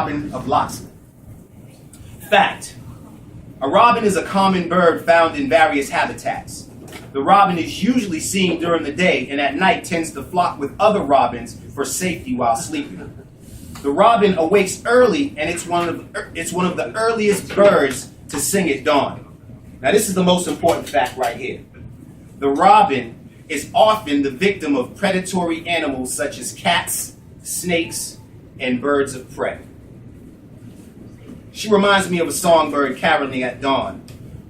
robin of Locksley. Fact: a robin is a common bird found in various habitats. The robin is usually seen during the day and at night tends to flock with other robins for safety while sleeping. The robin awakes early and it's one of the earliest birds to sing at dawn. Now this is the most important fact right here. The robin is often the victim of predatory animals such as cats, snakes, and birds of prey. She reminds me of a songbird caroling at dawn,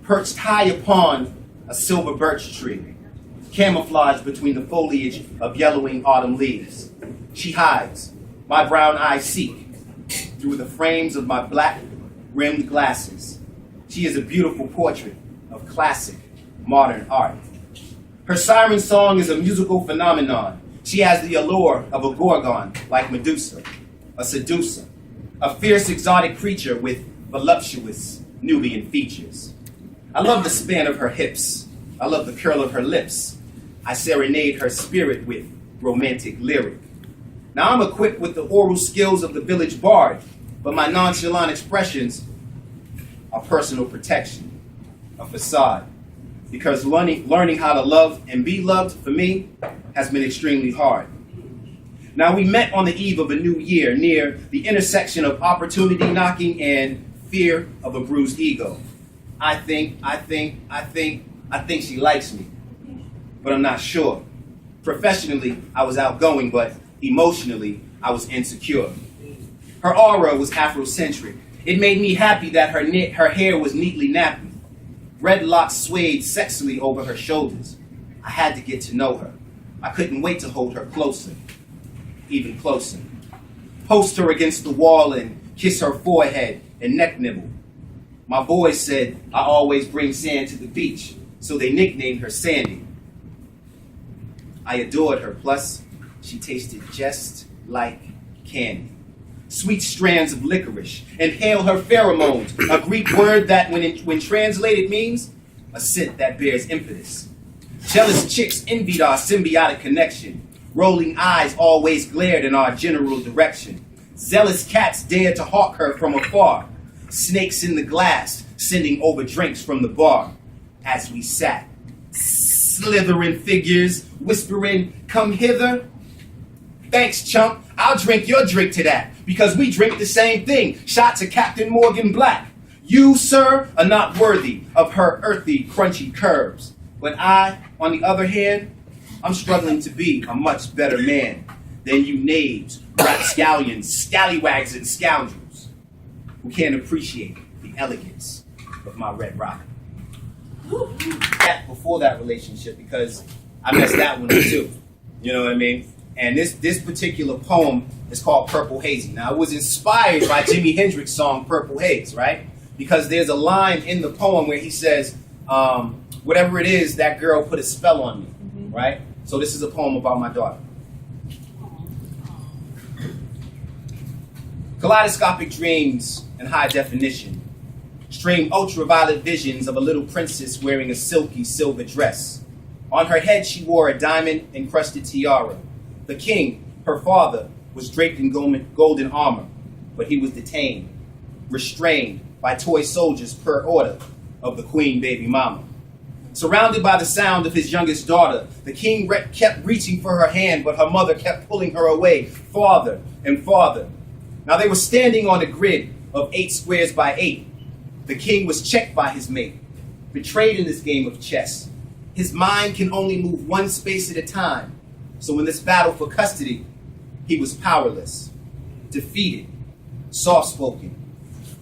perched high upon a silver birch tree, camouflaged between the foliage of yellowing autumn leaves. She hides. My brown eyes seek through the frames of my black-rimmed glasses. She is a beautiful portrait of classic modern art. Her siren song is a musical phenomenon. She has the allure of a gorgon like Medusa, a seducer, a fierce exotic creature with voluptuous Nubian features. I love the span of her hips. I love the curl of her lips. I serenade her spirit with romantic lyric. Now I'm equipped with the oral skills of the village bard, but my nonchalant expressions are personal protection, a facade. Because learning how to love and be loved for me has been extremely hard. Now we met on the eve of a new year near the intersection of opportunity knocking and fear of a bruised ego. I think she likes me, but I'm not sure. Professionally, I was outgoing, but emotionally, I was insecure. Her aura was Afrocentric. It made me happy that her hair was neatly napped. Red locks swayed sexily over her shoulders. I had to get to know her. I couldn't wait to hold her closer, even closer. Post her against the wall and kiss her forehead and neck nibble. My boys said I always bring sand to the beach, so they nicknamed her Sandy. I adored her, plus she tasted just like candy. Sweet strands of licorice. Inhale her pheromones, a Greek word that when translated means a scent that bears impetus. Jealous chicks envied our symbiotic connection. Rolling eyes always glared in our general direction. Zealous cats dared to hawk her from afar. Snakes in the glass, sending over drinks from the bar. As we sat, slithering figures, whispering, "Come hither." Thanks, chump. I'll drink your drink to that, because we drink the same thing. Shot to Captain Morgan Black. You, sir, are not worthy of her earthy, crunchy curves. But I, on the other hand, I'm struggling to be a much better man than you knaves, rapscallions, scallywags, and scoundrels who can't appreciate the elegance of my red rocket. Before that relationship, because I messed that one up too. You know what I mean? And this particular poem is called Purple Hazy. Now, it was inspired by Jimi Hendrix's song Purple Haze, right? Because there's a line in the poem where he says, whatever it is, that girl put a spell on me, right? So this is a poem about my daughter. Kaleidoscopic dreams in high definition stream ultraviolet visions of a little princess wearing a silky silver dress. On her head, she wore a diamond-encrusted tiara. The king, her father, was draped in golden armor, but he was detained, restrained by toy soldiers per order of the queen baby mama. Surrounded by the sound of his youngest daughter, the king kept reaching for her hand, but her mother kept pulling her away farther and farther. Now they were standing on a grid of 8 squares by 8. The king was checked by his mate, betrayed in this game of chess. His mind can only move one space at a time. So in this battle for custody, he was powerless, defeated, soft-spoken.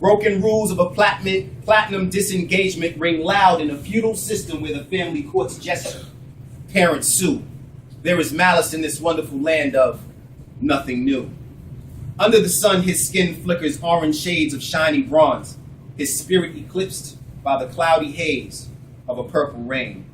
Broken rules of a platinum disengagement ring loud in a feudal system where the family courts gesture. Parents sue. There is malice in this wonderful land of nothing new. Under the sun, his skin flickers orange shades of shiny bronze, his spirit eclipsed by the cloudy haze of a purple rain.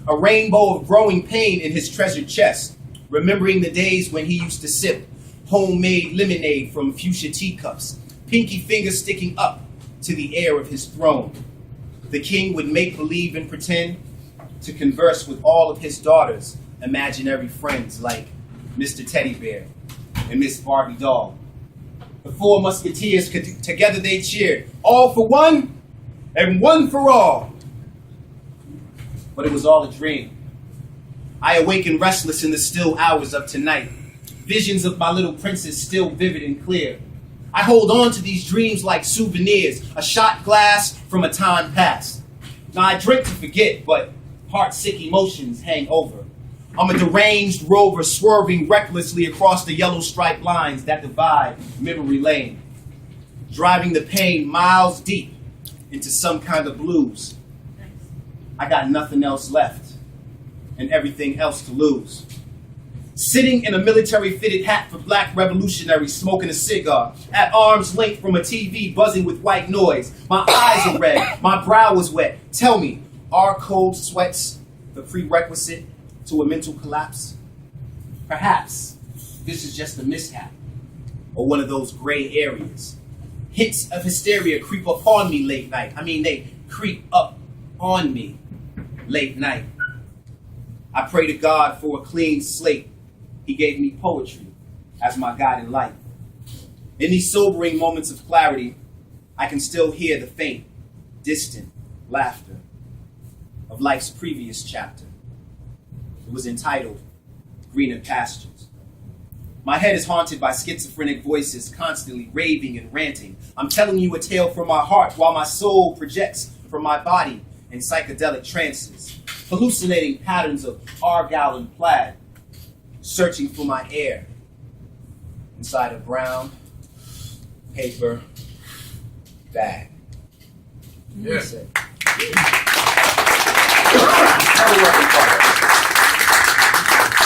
A rainbow of growing pain in his treasured chest, remembering the days when he used to sip homemade lemonade from fuchsia teacups, pinky fingers sticking up to the air of his throne. The king would make believe and pretend to converse with all of his daughters' imaginary friends like Mr. Teddy Bear and Miss Barbie Doll. The four musketeers, together they cheered, all for one and one for all. But it was all a dream. I awakened restless in the still hours of tonight. Visions of my little princess still vivid and clear. I hold on to these dreams like souvenirs, a shot glass from a time past. Now I drink to forget, but heart-sick emotions hang over. I'm a deranged rover swerving recklessly across the yellow striped lines that divide memory lane, driving the pain miles deep into some kind of blues. I got nothing else left and everything else to lose. Sitting in a military-fitted hat for black revolutionaries, smoking a cigar, at arm's length from a TV buzzing with white noise. My eyes are red, my brow is wet. Tell me, are cold sweats the prerequisite to a mental collapse? Perhaps this is just a mishap, or one of those gray areas. Hits of hysteria creep upon me late night. They creep up on me late night. I pray to God for a clean slate. He gave me poetry as my guide in life. In these sobering moments of clarity, I can still hear the faint, distant laughter of life's previous chapter. It was entitled Greener Pastures. My head is haunted by schizophrenic voices constantly raving and ranting. I'm telling you a tale from my heart while my soul projects from my body in psychedelic trances, hallucinating patterns of argyle and plaid, searching for my air inside a brown paper bag. Yeah. Another working part.